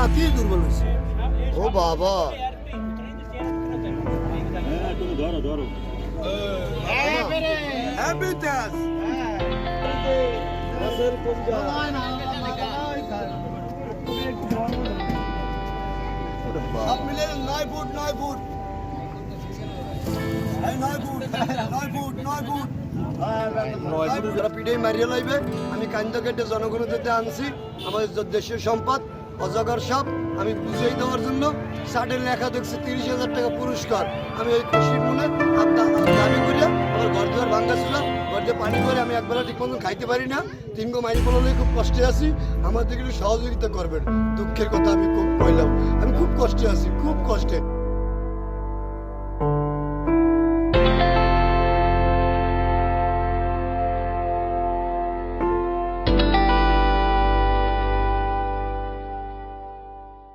অতি দুর্বল হয়েছে। ও বাবা তুমি ধরো ধরো সব মিলে 9 foot 9 foot 9 foot 9 foot 9 foot যারা পিঠে মারিয়ে লাইবে আমি কান্দা কেটে জনগণের দিতে আনছি আমাদের দেশের সম্পদ অজগর সাপ আমি বুঝিয়ে দেওয়ার জন্য ষাটের লেখা দেখছি 30,000 টাকা পুরস্কার। আমি ওই খুশির মনে দাবি করি আমার ঘর দুয়ার ভাঙ্গা ছিল, ঘর দিয়ে পানি করে আমি একবেলা ঠিক মতন খাইতে পারি না, 3 গো মাইল পড়লে খুব কষ্টে আছি, আমার দিকে একটু সহযোগিতা করবেন। দুঃখের কথা আমি খুব কইলাম, আমি খুব কষ্টে আছি, খুব কষ্টে।